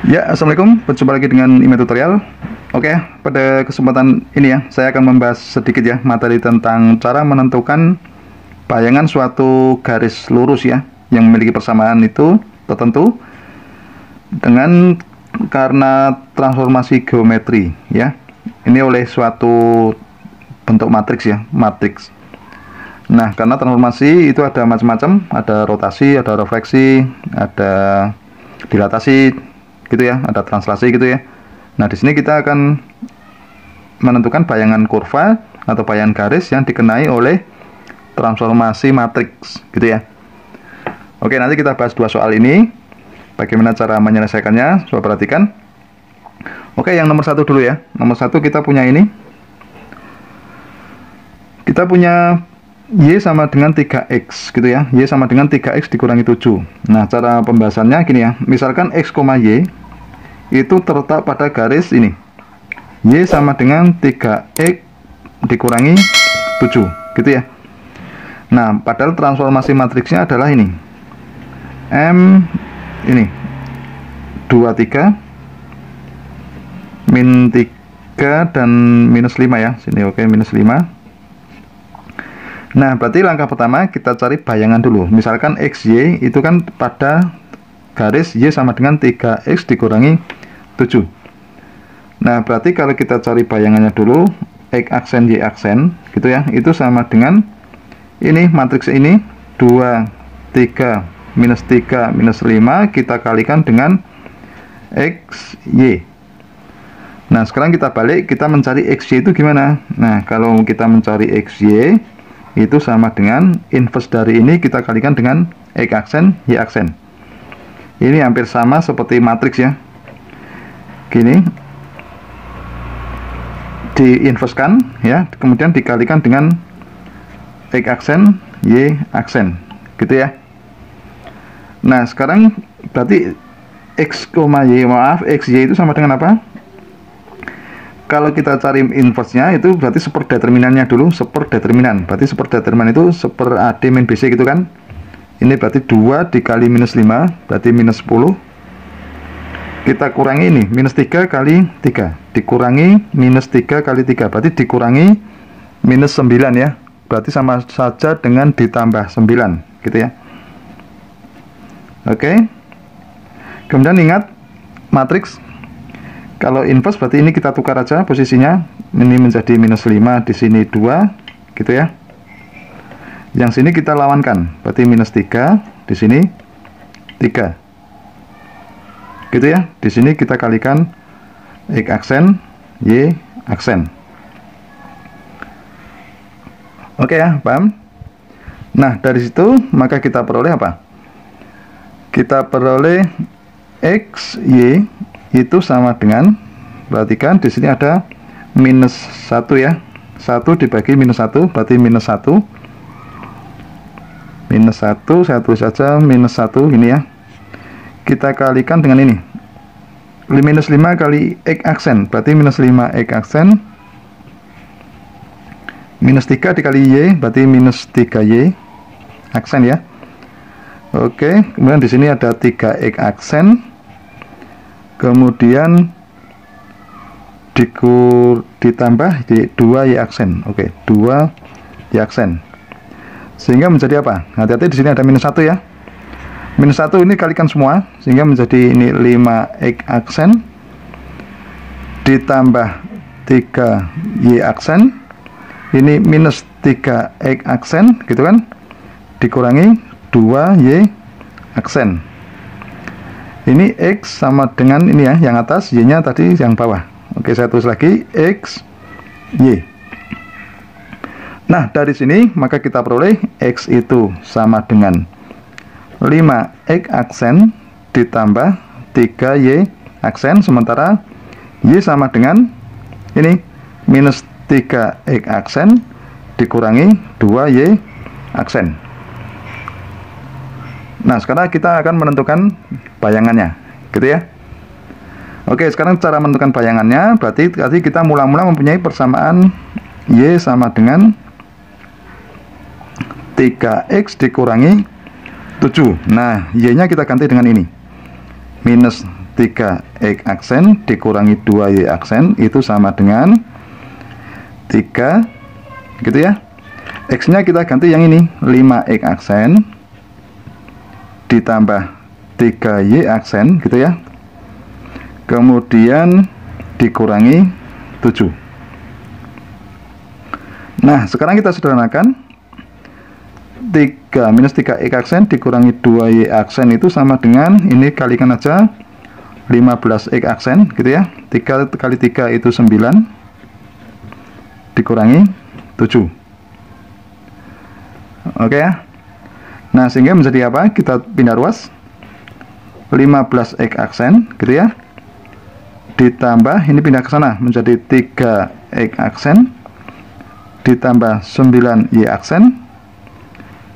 Ya, assalamualaikum. Berjumpa lagi dengan email tutorial. Oke, pada kesempatan ini ya, saya akan membahas sedikit ya materi tentang cara menentukan bayangan suatu garis lurus ya, yang memiliki persamaan itu tertentu dengan karena transformasi geometri ya. Ini oleh suatu bentuk matriks ya, matriks. Nah, karena transformasi itu ada macam-macam, ada rotasi, ada refleksi, ada dilatasi gitu ya, ada translasi gitu ya. Nah, di sini kita akan menentukan bayangan kurva atau bayangan garis yang dikenai oleh transformasi matriks gitu ya. Oke, nanti kita bahas dua soal ini. Bagaimana cara menyelesaikannya? Coba perhatikan. Oke, yang nomor satu dulu ya. Nomor satu kita punya ini. Kita punya Y sama dengan 3X gitu ya. Y sama dengan 3X dikurangi 7. Nah, cara pembahasannya gini ya. Misalkan X, Y itu terletak pada garis ini. Y sama dengan 3X dikurangi 7 gitu ya. Nah, padahal transformasi matriksnya adalah ini. M ini 23 min 3 dan minus 5 ya. Sini oke, minus 5. Nah, berarti langkah pertama kita cari bayangan dulu. Misalkan XY itu kan pada garis Y sama dengan 3X dikurangi 7. Nah, berarti kalau kita cari bayangannya dulu, X aksen Y aksen gitu ya, itu sama dengan ini matriks ini 2, 3, minus 3, minus 5 kita kalikan dengan XY. Nah, sekarang kita balik, kita mencari XY itu gimana? Nah, kalau kita mencari XY itu sama dengan inverse dari ini kita kalikan dengan X aksen, Y aksen. Ini hampir sama seperti matriks ya. Gini, diinverskan ya, kemudian dikalikan dengan X aksen, Y aksen, gitu ya. Nah, sekarang berarti X, Y, XY itu sama dengan apa? Kalau kita cari inverse-nya itu berarti seperdeterminannya dulu, seperdeterminan. Berarti seperdeterminan itu seper AD min BC gitu kan. Ini berarti 2 dikali minus 5, berarti minus 10. Kita kurangi ini, minus 3 kali 3. Dikurangi minus 3 kali 3, berarti dikurangi minus 9 ya. Berarti sama saja dengan ditambah 9, gitu ya. Oke. Kemudian ingat matriks. Kalau inverse berarti ini kita tukar aja posisinya. Ini menjadi minus 5, di sini 2, gitu ya. Yang sini kita lawankan. Berarti minus 3, di sini 3. Gitu ya. Di sini kita kalikan X aksen, Y aksen. Oke ya, paham? Nah, dari situ maka kita peroleh apa? Kita peroleh X, Y itu sama dengan, perhatikan di sini ada minus 1 ya. 1 dibagi minus 1 berarti minus 1. Minus 1, saya tulis saja minus 1 ini ya. Kita kalikan dengan ini. Minus 5 kali X aksen berarti minus 5 X aksen. Minus 3 dikali Y berarti minus 3Y aksen ya. Oke, kemudian di sini ada 3X aksen. Kemudian ditambah di 2Y aksen. Oke, 2Y aksen. Sehingga menjadi apa? Hati-hati di sini ada minus 1 ya. Minus 1 ini kalikan semua sehingga menjadi ini 5X aksen ditambah 3Y aksen. Ini minus 3X aksen gitu kan. Dikurangi 2Y aksen. Ini X sama dengan ini ya, yang atas, Y-nya tadi yang bawah. Oke, saya tulis lagi X, Y. Nah, dari sini maka kita peroleh X itu sama dengan 5X aksen ditambah 3Y aksen, sementara Y sama dengan ini minus 3X aksen dikurangi 2Y aksen. Nah, sekarang kita akan menentukan bayangannya, gitu ya. Oke, sekarang cara menentukan bayangannya berarti tadi kita mula-mula mempunyai persamaan Y sama dengan 3X dikurangi 7. Nah, Y-nya kita ganti dengan ini. Minus 3x aksen dikurangi 2y aksen itu sama dengan 3, gitu ya. X nya kita ganti yang ini, 5x aksen ditambah 3y aksen, gitu ya, kemudian dikurangi 7. Nah sekarang kita sederhanakan, 3 minus 3x aksen dikurangi 2y aksen itu sama dengan, ini kalikan aja, 15x aksen, gitu ya. 3 kali 3 itu 9 dikurangi 7. Oke ya. Nah sehingga menjadi apa? Kita pindah ruas, 15x aksen, gitu ya, ditambah ini pindah ke sana menjadi 3x aksen ditambah 9y aksen,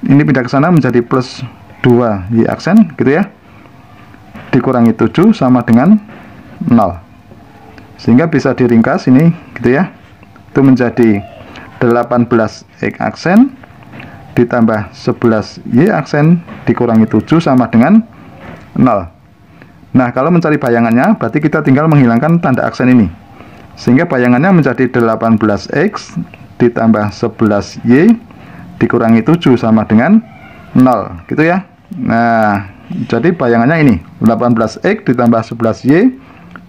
ini pindah ke sana menjadi plus 2y aksen, gitu ya, dikurangi 7 sama dengan 0. Sehingga bisa diringkas ini, gitu ya, itu menjadi 18x aksen ditambah 11y aksen dikurangi 7 sama dengan 0. Nah kalau mencari bayangannya berarti kita tinggal menghilangkan tanda aksen ini, sehingga bayangannya menjadi 18x ditambah 11y dikurangi 7 sama dengan 0, gitu ya. Nah jadi bayangannya ini 18x ditambah 11y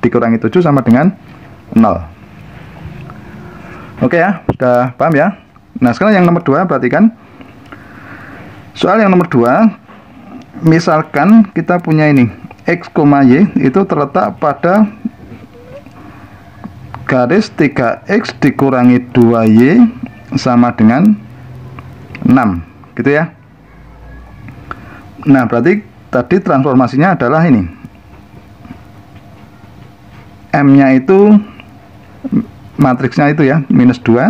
dikurangi 7 sama dengan 0. Oke ya, sudah paham ya. Nah sekarang yang nomor 2, perhatikan soal yang nomor 2. Misalkan kita punya ini x, y itu terletak pada garis 3x dikurangi 2y sama dengan 6, gitu ya. Nah berarti tadi transformasinya adalah ini, M nya itu matriksnya itu ya, minus 2,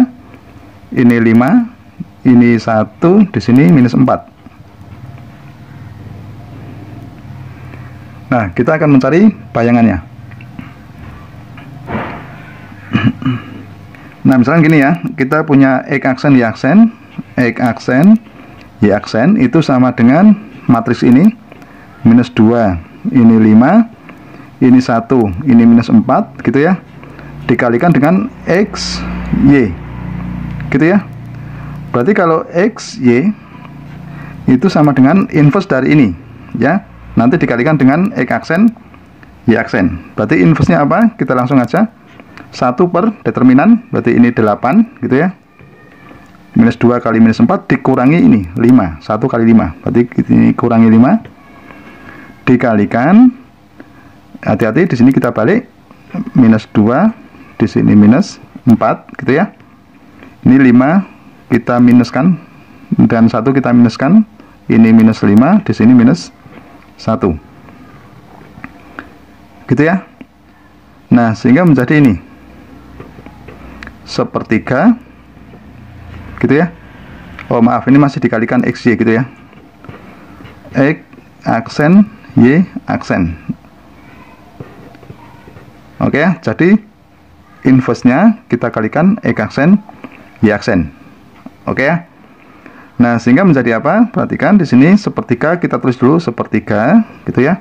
ini 5, ini 1, di sini minus 4. Nah, kita akan mencari bayangannya. Nah, misalkan gini ya, kita punya x aksen, y aksen, x aksen, y aksen itu sama dengan matriks ini, minus 2, ini 5, ini 1, ini minus 4, gitu ya, dikalikan dengan x, y, gitu ya. Berarti kalau x, y itu sama dengan inverse dari ini, ya. Nanti dikalikan dengan x aksen, y aksen. Berarti inverse-nya apa? Kita langsung aja. 1 per determinan, berarti ini 8, gitu ya. Minus 2 kali minus 4 dikurangi ini 5. 1 kali 5. Berarti ini kurangi 5. Dikalikan, hati-hati di sini kita balik, minus 2, di sini minus 4, gitu ya. Ini 5 kita minuskan dan 1 kita minuskan. Ini minus 5, di sini minus 1, gitu ya. Nah sehingga menjadi ini sepertiga, gitu ya. Oh maaf, ini masih dikalikan xy, gitu ya, x aksen, y aksen. Oke ya, jadi inverse nya kita kalikan x aksen, y aksen. Oke ya. Nah, sehingga menjadi apa? Perhatikan di sini sepertiga, kita tulis dulu sepertiga, gitu ya.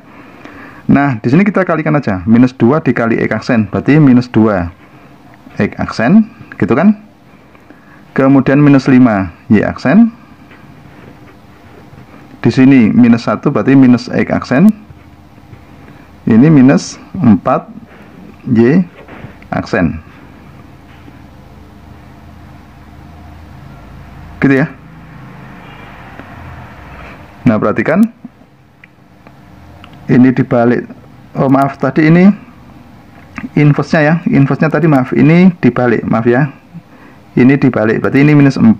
Nah, di sini kita kalikan aja, minus 2 dikali x aksen, berarti minus 2 x aksen, gitu kan. Kemudian minus 5 y aksen. Di sini minus 1 berarti minus x aksen. Ini minus 4 y aksen. Gitu ya. Nah perhatikan, ini dibalik. Oh maaf, tadi ini inverse-nya ya, inverse-nya tadi maaf, ini dibalik, maaf ya, ini dibalik, berarti ini minus 4,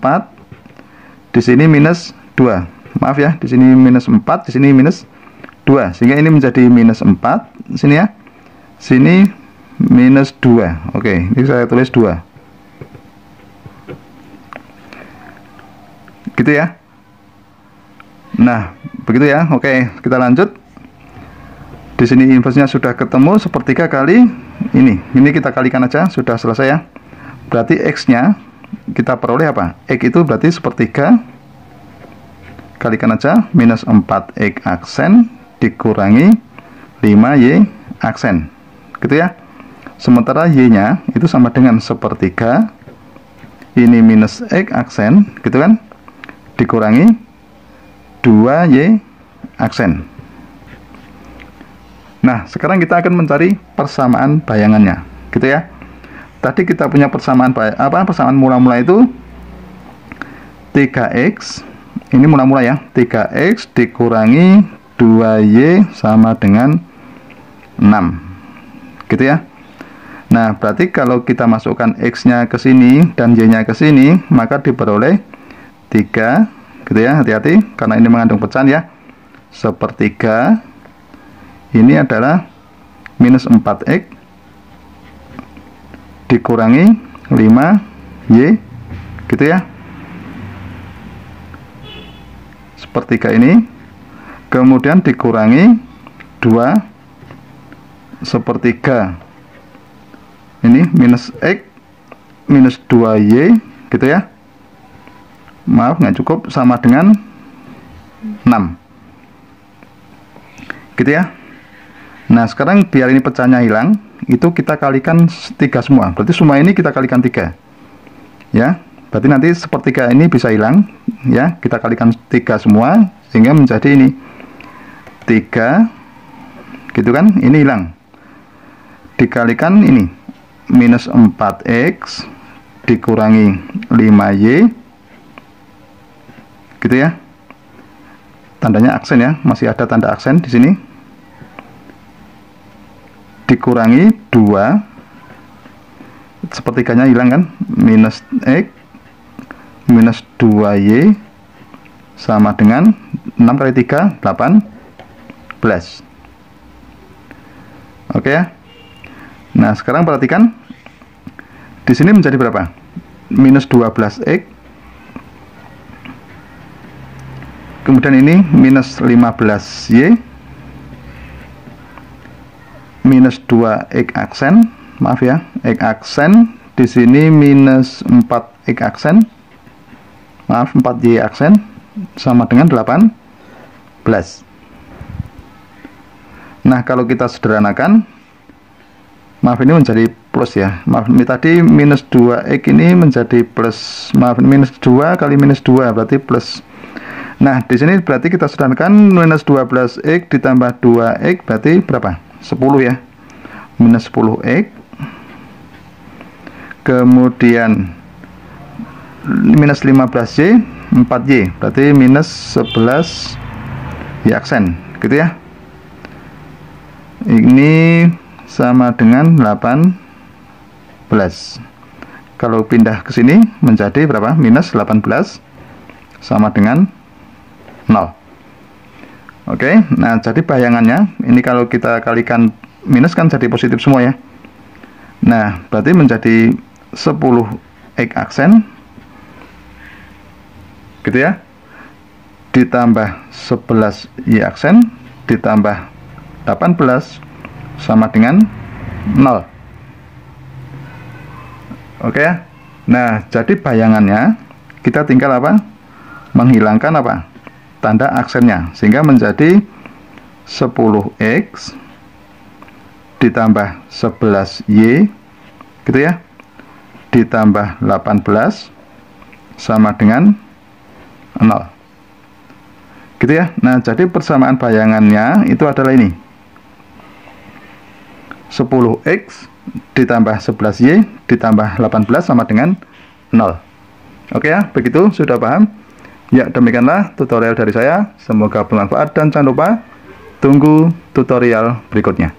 di sini minus 2, maaf ya, di sini minus 4, di sini minus 2, sehingga ini menjadi minus 4, sini ya, sini minus 2, oke, ini saya tulis 2, gitu ya. Nah, begitu ya. Oke, kita lanjut. Di sini inverse-nya sudah ketemu sepertiga kali ini. Ini kita kalikan aja, sudah selesai ya. Berarti x-nya kita peroleh apa? X itu berarti sepertiga. Kalikan aja, minus 4x aksen dikurangi 5y aksen, gitu ya. Sementara Y-nya itu sama dengan sepertiga, ini minus X aksen, gitu kan, dikurangi 2Y aksen. Nah, sekarang kita akan mencari persamaan bayangannya, gitu ya. Tadi kita punya persamaan persamaan mula-mula itu 3X, ini mula-mula ya, 3X dikurangi 2Y sama dengan 6, gitu ya. Nah, berarti kalau kita masukkan X-nya ke sini dan Y-nya ke sini, maka diperoleh 3, gitu ya. Hati-hati, karena ini mengandung pecahan ya. Sepertiga, ini adalah minus 4X dikurangi 5Y, gitu ya. Sepertiga ini, kemudian dikurangi 2 sepertiga. Ini minus X minus 2Y, gitu ya. Maaf, nggak cukup, sama dengan 6, gitu ya. Nah, sekarang biar ini pecahnya hilang, itu kita kalikan 3 semua. Berarti semua ini kita kalikan 3, ya. Berarti nanti sepertiga ini bisa hilang, ya. Kita kalikan 3 semua, sehingga menjadi ini 3, gitu kan. Ini hilang, dikalikan ini minus 4X dikurangi 5Y, gitu ya. Tandanya aksen ya, masih ada tanda aksen di sini. Dikurangi 2, sepertiganya hilang kan, minus X minus 2Y sama dengan 6 kali 3, 18. Oke ya. Nah, sekarang perhatikan di sini menjadi berapa? Minus 12X, kemudian ini minus 15Y minus 2X aksen, maaf ya, X aksen, di sini minus 4X aksen, maaf, 4Y aksen, sama dengan 18. Nah, kalau kita sederhanakan, maaf, ini menjadi plus ya, maaf, ini tadi minus 2X ini menjadi plus, maaf, minus 2 kali minus 2 berarti plus. Nah, di sini berarti kita sederhanakan minus 12X ditambah 2X berarti berapa? 10 ya, minus 10X, kemudian minus 15Y, 4Y, berarti minus 11Y aksen, gitu ya. Ini sama dengan 18. Kalau pindah ke sini menjadi berapa? Minus 18 sama dengan 0. Oke, nah jadi bayangannya ini kalau kita kalikan minus kan jadi positif semua ya. Nah, berarti menjadi 10X aksen, gitu ya, ditambah 11Y aksen ditambah 18 sama dengan 0. Oke ya. Nah, jadi bayangannya kita tinggal apa? Menghilangkan apa? Tanda aksennya, sehingga menjadi 10X ditambah 11Y, gitu ya, ditambah 18 sama dengan 0, gitu ya. Nah, jadi persamaan bayangannya itu adalah ini, 10X ditambah 11Y ditambah 18 sama dengan 0. Oke ya, begitu, sudah paham? Ya, demikianlah tutorial dari saya. Semoga bermanfaat dan jangan lupa tunggu tutorial berikutnya.